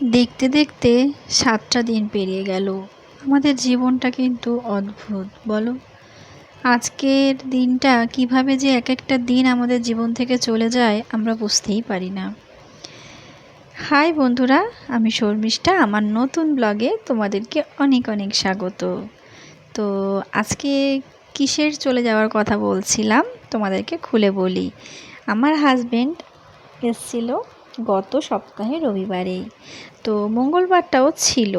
দেখতে দেখতে ৭টা দিন পেরিয়ে গেল। আমাদের জীবনটা কিন্তু অদ্ভুত, বলো? আজকের দিনটা কিভাবে যে এক একটা দিন আমাদের জীবন থেকে চলে যায় আমরা বুঝতেই পারি না। হাই বন্ধুরা, আমি শর্মিষ্ঠা। আমার নতুন ব্লগে তোমাদেরকে অনেক অনেক স্বাগত। তো আজকে কিসের চলে যাওয়ার কথা বলছিলাম তোমাদেরকে খুলে বলি। আমার হাজবেন্ড এসেছিল গত সপ্তাহে রবিবারেই, তো মঙ্গলবারটাও ছিল।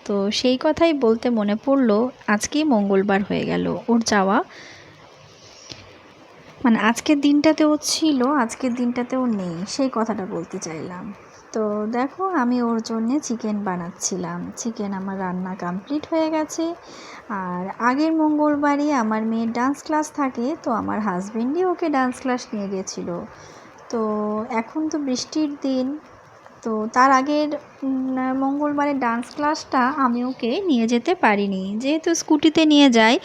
তো সেই কথাই বলতে মনে পড়লো, আজকেই মঙ্গলবার হয়ে গেল ওর যাওয়া। মানে আজকের দিনটাতেও ছিল, আজকের দিনটাতেও নেই, সেই কথাটা বলতে চাইলাম। তো দেখো, আমি ওর জন্যে চিকেন বানাচ্ছিলাম। চিকেন আমার রান্না কমপ্লিট হয়ে গেছে। আর আগের মঙ্গলবারই আমার মেয়ের ডান্স ক্লাস থাকে, তো আমার হাজবেন্ডই ওকে ডান্স ক্লাস নিয়ে গেছিলো। তো এখন তো বৃষ্টির দিন, তো তার আগের মঙ্গলবারে ডান্স ক্লাসটা আমি ওকে নিয়ে যেতে পারিনি, যেহেতু স্কুটিতে নিয়ে যাই।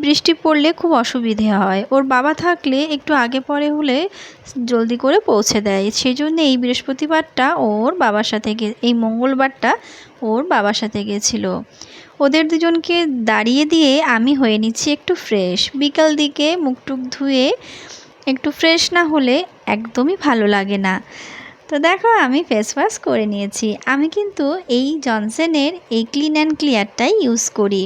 বৃষ্টি পড়লে খুব অসুবিধে হয়, ওর বাবা থাকলে একটু আগে পরে হলে জলদি করে পৌঁছে দেয়। সেই জন্য এই বৃহস্পতিবারটা ওর বাবার সাথে এই মঙ্গলবারটা ওর বাবার সাথে গেছিলো। ওদের দুজনকে দাঁড়িয়ে দিয়ে আমি হয়ে নিচ্ছি একটু ফ্রেশ। বিকাল দিকে মুখ টুক ধুয়ে একটু ফ্রেশ না হলে একদমই ভালো লাগে না। তো দেখো, আমি ফেস ওয়াশ করে নিয়েছি। আমি কিন্তু এই জনসনের এই ক্লিন অ্যান্ড ক্লিয়ারটাই ইউজ করি।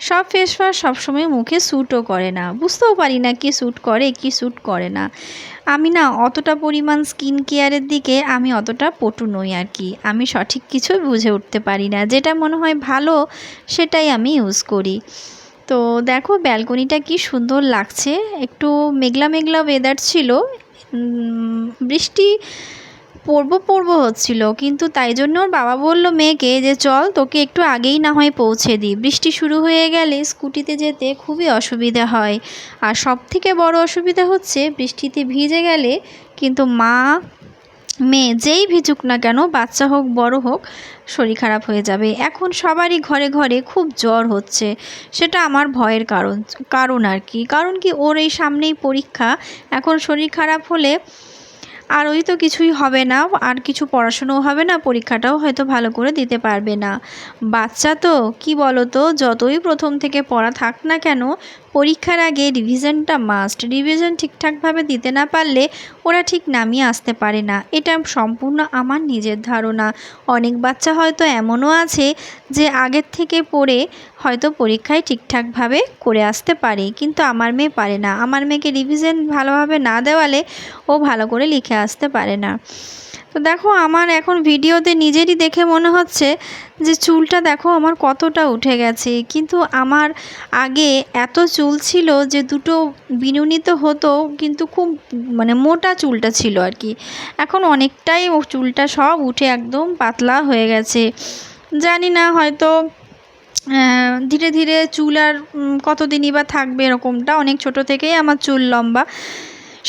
সব ফেস ওয়াশ সবসময় মুখে স্যুটও করে না, বুঝতেও পারি না কি স্যুট করে কি স্যুট করে না। আমি না অতটা পরিমাণ স্কিন কেয়ারের দিকে আমি অতটা পটু নই আর কি। আমি সঠিক কিছুই বুঝে উঠতে পারি না, যেটা মনে হয় ভালো সেটাই আমি ইউজ করি। তো দেখো, ব্যালকনিটা কি সুন্দর লাগছে। একটু মেঘলা মেঘলা ওয়েদার ছিল, বৃষ্টি পড়বো হচ্ছিল, কিন্তু তাই জন্য ওর বাবা বলল মেয়েকে যে চল তোকে একটু আগেই না হয় পৌঁছে দিই। বৃষ্টি শুরু হয়ে গেলে স্কুটিতে যেতে খুবই অসুবিধা হয়। আর সবথেকে বড় অসুবিধা হচ্ছে বৃষ্টিতে ভিজে গেলে কিন্তু মা মেয়ে যেই ভিজুক না কেন, বাচ্চা হোক বড় হোক, শরীর খারাপ হয়ে যাবে। এখন সবারই ঘরে ঘরে খুব জ্বর হচ্ছে, সেটা আমার ভয়ের কারণ আর কি। কারণ কি, ওর এই সামনেই পরীক্ষা। এখন শরীর খারাপ হলে আর ওই তো কিছুই হবে না, আর কিছু পড়াশুনোও হবে না, পরীক্ষাটাও হয়তো ভালো করে দিতে পারবে না। বাচ্চা তো কি বলো তো, যতই প্রথম থেকে পড়া থাক না কেন, পরীক্ষার আগে রিভিশনটা মাস্ট। রিভিশন ঠিকঠাকভাবে দিতে না পারলে ওরা ঠিক নামিয়ে আসতে পারে না। এটা সম্পূর্ণ আমার নিজের ধারণা। অনেক বাচ্চা হয়তো এমনও আছে যে আগের থেকে পড়ে হয়তো পরীক্ষায় ঠিকঠাকভাবে করে আসতে পারে, কিন্তু আমার মেয়ে পারে না। আমার মেয়েকে রিভিশন ভালোভাবে না দেওয়ালে ও ভালো করে লিখে আসতে পারে না। তো দেখো, আমার এখন ভিডিওতে নিজেরই দেখে মনে হচ্ছে যে চুলটা দেখো আমার কতটা উঠে গেছে। কিন্তু আমার আগে এত চুল ছিল যে দুটো বিনুনি তো হতো, কিন্তু খুব মানে মোটা চুলটা ছিল আর কি। এখন অনেকটাই চুলটা সব উঠে একদম পাতলা হয়ে গেছে। জানি না, হয়তো ধীরে ধীরে চুল আর কতদিনই বা থাকবে এরকমটা। অনেক ছোট থেকেই আমার চুল লম্বা,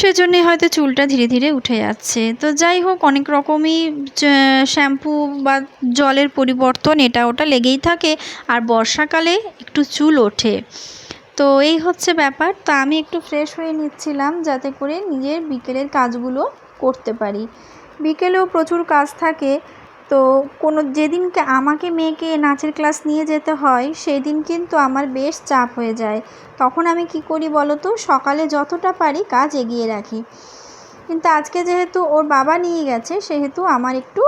সেজন্যে হয়তো চুলটা ধীরে ধীরে উঠে যাচ্ছে। তো যাই হোক, অনেক রকমই শ্যাম্পু বা জলের পরিবর্তন এটা ওটা লেগেই থাকে। আর বর্ষাকালে একটু চুল ওঠে, তো এই হচ্ছে ব্যাপার। তো আমি একটু ফ্রেশ হয়ে নিচ্ছিলাম যাতে করে নিজের বিকেলের কাজগুলো করতে পারি। বিকেলেও প্রচুর কাজ থাকে। তো যেদিনকে আমাকে মেয়েকে নাচের ক্লাস নিয়ে যেতে হয় সেই দিন কিন্তু আমার বেশ চাপ হয়ে যায়। তখন আমি কি করি বলো তো, সকালে যতটা পারি কাজ এগিয়ে রাখি। কিন্তু আজকে যেহেতু ওর বাবা নিয়ে গেছে, সেহেতু আমার একটু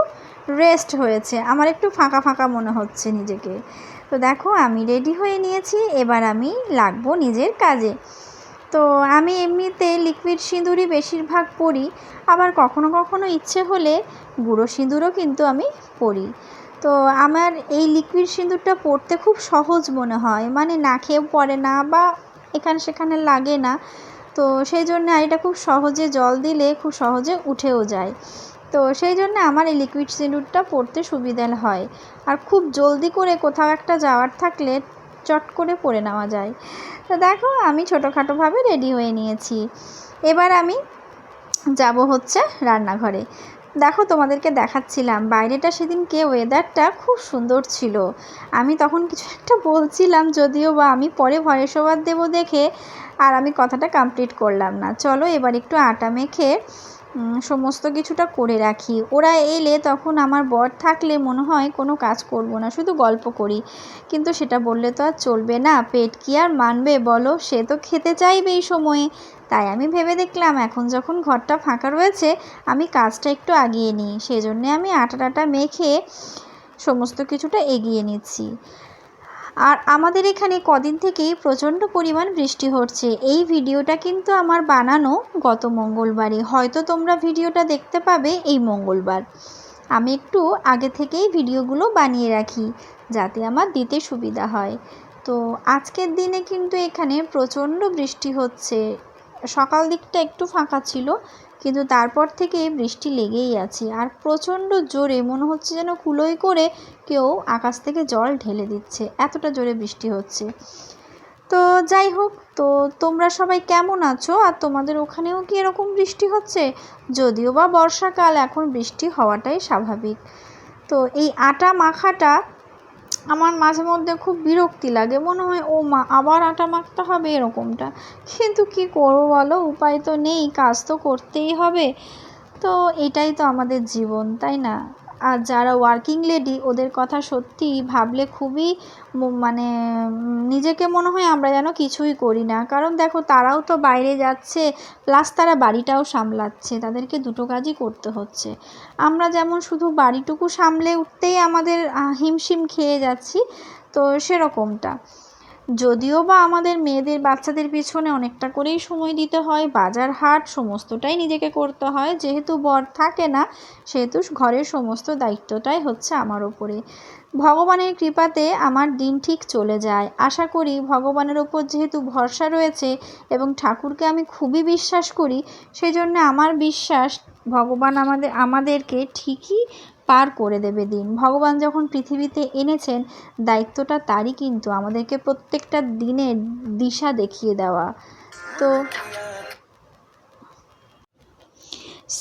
রেস্ট হয়েছে, আমার একটু ফাঁকা ফাঁকা মনে হচ্ছে নিজেকে। তো দেখো, আমি রেডি হয়ে নিয়েছি, এবার আমি লাগবো নিজের কাজে। তো আমি এমনিতে লিকুইড সিঁদুরই বেশিরভাগ পরি, আবার কখনো কখনো ইচ্ছে হলে গুঁড়ো সিঁদুরও কিন্তু আমি পরি। তো আমার এই লিকুইড সিঁদুরটা পরতে খুব সহজ মনে হয়, মানে নাকেও পড়ে না বা এখানে সেখানে লাগে না। তো সেই জন্য এটা খুব সহজে জল দিলে খুব সহজে উঠেও যায়। তো সেই জন্য আমার এই লিকুইড সিঁদুরটা পরতে সুবিধা হয়। আর খুব জলদি করে কোথাও একটা যাওয়ার থাকলে চট করে পরে নেওয়া যায়। তো দেখো, আমি ছোটোখাটোভাবে রেডি হয়ে নিয়েছি। এবার আমি যাব হচ্ছে রান্নাঘরে। দেখো, তোমাদেরকে দেখাচ্ছিলাম বাইরেটা সেদিনকে ওয়েদারটা খুব সুন্দর ছিল। আমি তখন কিছু একটা বলছিলাম, যদিও বা আমি পরে ভয়েস ওভার দেবো দেখে আর আমি কথাটা কমপ্লিট করলাম না। চলো এবার একটু আটা মেখে সমস্ত কিছুটা করে রাখি। ওরা এলে তখন আমার বর থাকলে মনে হয় কোনো কাজ করব না, শুধু গল্প করি। কিন্তু সেটা বললে তো আর চলবে না, পেট কি আর মানবে বলো, সে তো খেতে চাইবে এই সময়ে। তাই আমি ভেবে দেখলাম এখন যখন ঘরটা ফাঁকা রয়েছে আমি কাজটা একটু আগিয়ে নিই, সেজন্যে আমি আটা মেখে সমস্ত কিছুটা এগিয়ে নিচ্ছি। আর আমাদের এখানে কদিন থেকেই প্রচণ্ড পরিমাণ বৃষ্টি হচ্ছে। এই ভিডিওটা কিন্তু আমার বানানো গত মঙ্গলবারে, হয়তো তোমরা ভিডিওটা দেখতে পাবে এই মঙ্গলবার। আমি একটু আগে থেকেই ভিডিওগুলো বানিয়ে রাখি যাতে আমার দিতে সুবিধা হয়। তো আজকের দিনে কিন্তু এখানে প্রচণ্ড বৃষ্টি হচ্ছে। সকাল দিকটা একটু ফাঁকা ছিল, কিন্তু তারপর থেকে বৃষ্টি লেগেই আছে আর প্রচণ্ড জোরে, মনে হচ্ছে যেন কুলোই করে কেউ আকাশ থেকে জল ঢেলে দিচ্ছে, এতটা জোরে বৃষ্টি হচ্ছে। তো যাই হোক, তো তোমরা সবাই কেমন আছো আর তোমাদের ওখানেও কি এরকম বৃষ্টি হচ্ছে? যদিও বা বর্ষাকাল, এখন বৃষ্টি হওয়াটাই স্বাভাবিক। তো এই আটা মাখাটা আমার মাঝে মধ্যে খুব বিরক্তি লাগে, মনে হয় ও মা আবার আটা মাখতে হবে এরকমটা। কিন্তু কি করবো বলো, উপায় তো নেই, কাজ তো করতেই হবে। তো এটাই তো আমাদের জীবন, তাই না? আর যারা ওয়ার্কিং লেডি ওদের কথা সত্যি ভাবলে খুবই মানে নিজেকে মনে হয় আমরা যেন কিছুই করি না। কারণ দেখো তারাও তো বাইরে যাচ্ছে, প্লাস তারা বাড়িটাও সামলাচ্ছে, তাদেরকে দুটো কাজই করতে হচ্ছে। আমরা যেমন শুধু বাড়িটুকু সামলে উঠতেই আমাদের হিমশিম খেয়ে যাচ্ছি, তো সেরকমটা। যদিও বা আমাদের মেয়েদের বাচ্চাদের পিছনে অনেকটা করেই সময় দিতে হয়, বাজার হাট সমস্তটাই নিজেকে করতে হয়। যেহেতু বর থাকে না সেহেতু ঘরের সমস্ত দায়িত্বটাই হচ্ছে আমার ওপরে। ভগবানের কৃপাতে আমার দিন ঠিক চলে যায়। আশা করি ভগবানের ওপর যেহেতু ভরসা রয়েছে এবং ঠাকুরকে আমি খুবই বিশ্বাস করি, সেই জন্য আমার বিশ্বাস ভগবান আমাদেরকে ঠিকই পার করে দেবে দিন। ভগবান যখন পৃথিবীতে এনেছেন দায়িত্বটা তারই, কিন্তু আমাদেরকে প্রত্যেকটা দিনে দিশা দেখিয়ে দেওয়া। তো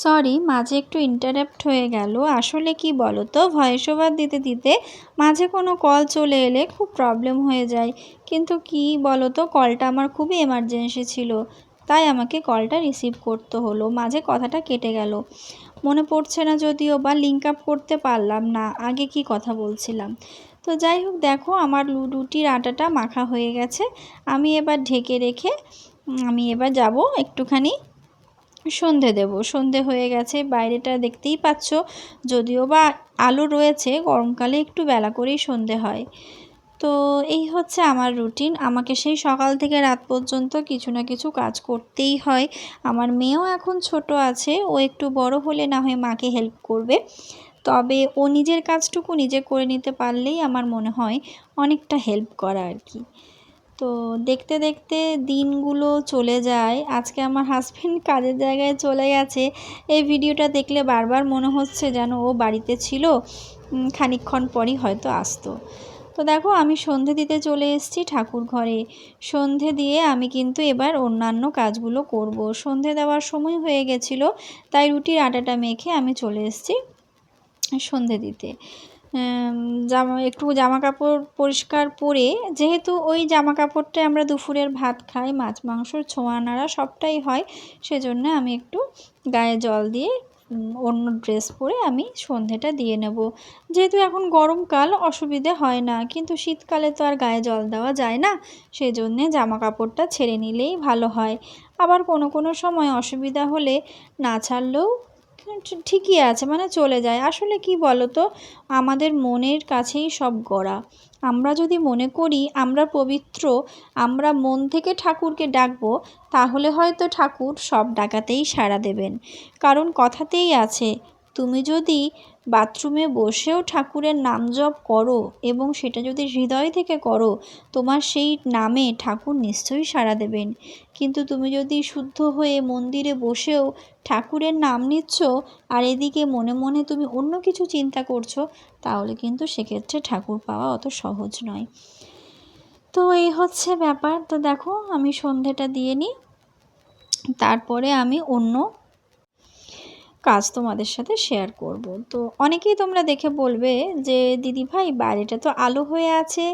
সরি, মাঝে একটু ইন্টারাপ্ট হয়ে গেল। আসলে কি বলো তো, ভয়েস ওভার দিতে দিতে মাঝে কোনো কল চলে এলে খুব প্রবলেম হয়ে যায়। কিন্তু কি বলো তো, কলটা আমার খুবই এমার্জেন্সি ছিল, তাই আমাকে কলটা রিসিভ করতে হলো। মাঝে কথাটা কেটে গেল, মনে পড়ছে না যদিও বা, লিঙ্ক আপ করতে পারলাম না আগে কি কথা বলছিলাম। তো যাই হোক, দেখো আমার রুটির আটাটা মাখা হয়ে গেছে। আমি এবার ঢেকে রেখে আমি এবার যাব একটুখানি সন্ধে দেব। সন্ধে হয়ে গেছে, বাইরেটা দেখতেই পাচ্ছ, যদিও বা আলো রয়েছে, গরমকালে একটু বেলা করেই সন্ধে হয়। তো এই হচ্ছে আমার রুটিন। আমাকে সেই সকাল থেকে রাত পর্যন্ত কিছু না কিছু কাজ করতেই হয়। আমার মেয়েও এখন ছোট আছে, ও একটু বড় হলে না হয় মাকে হেল্প করবে, তবে ও নিজের কাজটুকু নিজে করে নিতে পারলেই আমার মনে হয় অনেকটা হেল্প করা আর কি। তো দেখতে দেখতে দিনগুলো চলে যায়। আজকে আমার হাজব্যান্ড কাজের জায়গায় চলে গেছে। এই ভিডিওটা দেখলে বারবার মনে হচ্ছে যেন ও বাড়িতে ছিল, খানিকক্ষণ পরই হয়তো আসতো। তো দেখো আমি সন্ধে দিতে চলে এসেছি ঠাকুর ঘরে। সন্ধে দিয়ে আমি কিন্তু এবার অন্যান্য কাজগুলো করব। সন্ধে দেওয়ার সময় হয়ে গেছিলো, তাই রুটির আটাটা মেখে আমি চলে এসেছি সন্ধে দিতে। একটু জামা কাপড় পরিষ্কার পরে, যেহেতু ওই জামা কাপড়টায় আমরা দুপুরের ভাত খাই, মাছ মাংসর ছোঁয়া নাড়া সবটাই হয়, সেজন্য আমি একটু গায়ে জল দিয়ে অন্য ড্রেস পরে আমি সন্ধেটা দিয়ে নেব। যেহেতু এখন গরমকাল অসুবিধে হয় না, কিন্তু শীতকালে তো আর গায়ে জল দেওয়া যায় না, সেজন্যে জামা কাপড়টা ছেড়ে নিলেই ভালো হয়। আবার কোনো সময় অসুবিধা হলে না ছাড়লেও ঠিকই আছে, মানে চলে যায়। আসলে কি বলো তো, আমাদের মনের কাছেই সব গড়া। আমরা যদি মনে করি আমরা পবিত্র, আমরা মন থেকে ঠাকুরকে ডাকবো, তাহলে হয়তো ঠাকুর সব ডাকাতেই সাড়া দেবেন। কারণ কথাতেই আছে, তুমি যদি বাথরুমে বসেও ঠাকুরের নাম জপ করো এবং সেটা যদি হৃদয় থেকে করো, তোমার সেই নামে ঠাকুর নিশ্চয়ই সাড়া দেবেন। কিন্তু তুমি যদি শুদ্ধ হয়ে মন্দিরে বসেও ঠাকুরের নাম নিচ্ছ আর এদিকে মনে মনে তুমি অন্য কিছু চিন্তা করছো, তাহলে কিন্তু সেক্ষেত্রে ঠাকুর পাওয়া অত সহজ নয়। তো এই হচ্ছে ব্যাপার। তো দেখো আমি সন্ধেটা দিয়ে নিই, তারপরে আমি অন্য কাজ তোমাদের সাথে শেয়ার করব। তো অনেকেই তোমরা দেখে বলবে যে দিদি ভাই বাইরেটা তো আলো হয়ে আছে,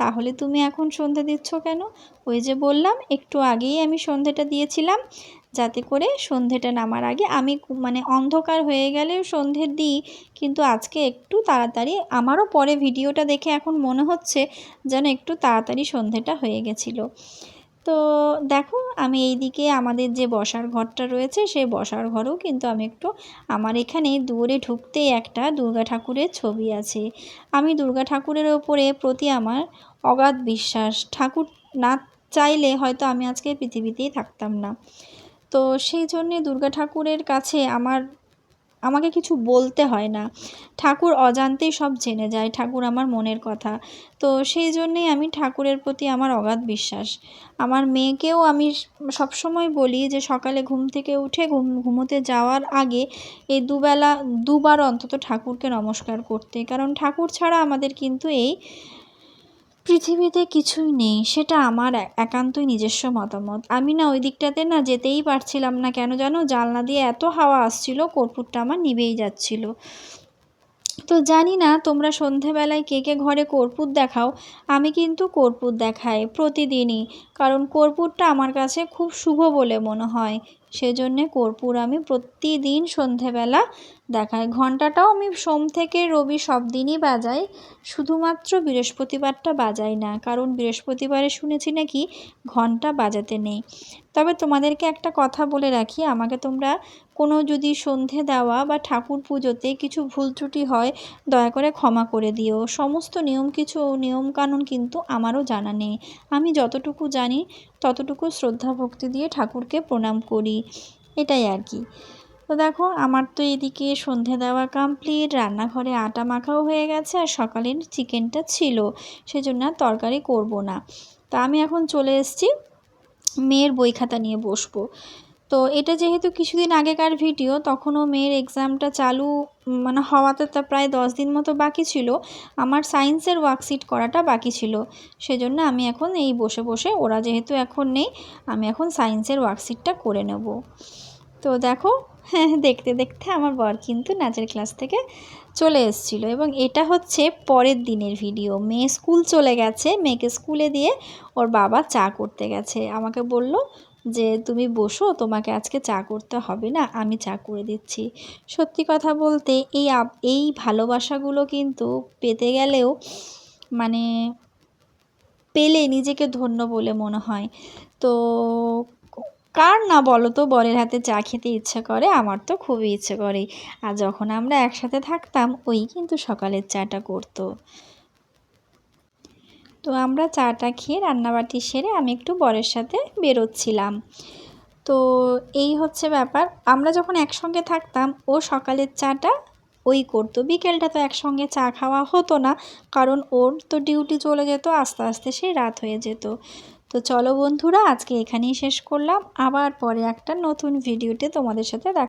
তাহলে তুমি এখন সন্ধে দিচ্ছ কেন? ওই যে বললাম একটু আগেই আমি সন্ধেটা দিয়েছিলাম। যাতে করে সন্ধেটা নামার আগে আমি মানে অন্ধকার হয়ে গেলেও সন্ধে দিই, কিন্তু আজকে একটু তাড়াতাড়ি, আমারও পরে ভিডিওটা দেখে এখন মনে হচ্ছে যেন একটু তাড়াতাড়ি সন্ধেটা হয়ে গেছিলো। তো দেখো আমি এইদিকে আমাদের যে বসার ঘরটা রয়েছে সেই বসার ঘরেও কিন্তু আমি একটু, আমার এখানে দুয়ারে ঢুকতেই একটা দুর্গা ঠাকুরের ছবি আছে। আমি দুর্গা ঠাকুরের ওপরে প্রতি আমার অগাধ বিশ্বাস। ঠাকুর না চাইলে হয়তো আমি আজকে পৃথিবীতেই থাকতাম না। তো সেই জন্যে দুর্গা ঠাকুরের কাছে আমাকে কিছু বলতে হয় না, ঠাকুর অজান্তেই সব জেনে যায়, ঠাকুর আমার মনের কথা। তো সেই জন্যেই আমি ঠাকুরের প্রতি আমার অগাধ বিশ্বাস। আমার মেয়েকেও আমি সবসময় বলি যে সকালে ঘুম থেকে উঠে ঘুমোতে যাওয়ার আগে এই দুবার অন্তত ঠাকুরকে নমস্কার করতে, কারণ ঠাকুর ছাড়া আমাদের কিন্তু এই পৃথিবীতে কিছুই নেই। সেটা আমার একান্তই নিজস্ব মতামত। আমি না ওই দিকটাতে না যেতেই পারছিলাম না, কেন জানো, জানলা দিয়ে এত হাওয়া আসছিল, কর্পূরটা আমার নিভেই যাচ্ছিল। তো জানি না তোমরা সন্ধেবেলায় কে কে ঘরে কর্পূর দেখাও, আমি কিন্তু কর্পূর দেখাই প্রতিদিনই, কারণ কর্পূরটা আমার কাছে খুব শুভ বলে মনে হয়। সেজন্যে কর্পূর আমি প্রতিদিন সন্ধেবেলা দেখাই। ঘণ্টাটাও আমি সোম থেকে রবি সব দিনই বাজাই, শুধুমাত্র বৃহস্পতিবারটা বাজাই না, কারণ বৃহস্পতিবারে শুনেছি নাকি ঘণ্টা বাজাতে নেই। তবে তোমাদেরকে একটা কথা বলে রাখি, আমাকে তোমরা কোনো যদি সন্ধে দেওয়া বা ঠাকুর পুজোতে কিছু ভুল ত্রুটি হয় দয়া করে ক্ষমা করে দিও। সমস্ত নিয়মকানুন কিন্তু আমারও জানা নেই, আমি যতটুকু জানি ততটুকু শ্রদ্ধা ভক্তি দিয়ে ঠাকুরকে প্রণাম করি, এটাই আর কি। তো দেখো আমার তো এদিকে সন্ধে দেওয়া কমপ্লিট, রান্নাঘরে আটা মাখাও হয়ে গেছে, আর সকালের চিকেনটা ছিল, সেজন্য আর তরকারি করব না। তা আমি এখন চলে এসেছি মেয়ের বই খাতা নিয়ে বসবো। তো এটা যেহেতু কিছুদিন আগেকার ভিডিও, তখনও মেয়ের এক্সামটা চালু মানে হওয়াতে তা প্রায় 10 দিন মতো বাকি ছিল, আমার সায়েন্সের ওয়ার্কশিট করাটা বাকি ছিল। সেজন্য আমি এখন এই বসে বসে, ওরা যেহেতু এখন নেই, আমি এখন সায়েন্সের ওয়ার্কশিটটা করে নেব। তো দেখো হ্যাঁ, দেখতে দেখতে আমার বর কিন্তু নাচের ক্লাস থেকে চলে এসেছিলো, এবং এটা হচ্ছে পরের দিনের ভিডিও। মেয়ে স্কুল চলে গেছে, মেয়েকে স্কুলে দিয়ে ওর বাবা চা করতে গেছে, আমাকে বলল যে তুমি বসো, তোমাকে আজকে চা করতে হবে না, আমি চা করে দিচ্ছি। সত্যি কথা বলতে এই ভালোবাসাগুলো কিন্তু পেতে গেলেও মানে পেলে নিজেকে ধন্য বলে মনে হয়। তো কার না বলো তো বরের হাতে চা খেতে ইচ্ছে করে, আমার তো খুবই ইচ্ছে করে। আর যখন আমরা একসাথে থাকতাম ওই কিন্তু সকালের চাটা করতো। তো আমরা চাটা খেয়ে রান্নাবাটি সেরে আমি একটু বরের সাথে বেরোচ্ছিলাম। তো এই হচ্ছে ব্যাপার, আমরা যখন একসঙ্গে থাকতাম ও সকালের চাটা ওই করতো, বিকেলটা তো একসঙ্গে চা খাওয়া হতো না, কারণ ওর তো ডিউটি চলে যেত, আস্তে আস্তে সেই রাত হয়ে যেত। তো চলো বন্ধুরা, আজকে এখানেই শেষ করলাম, আবার পরে একটা নতুন ভিডিওতে তোমাদের সাথে দেখা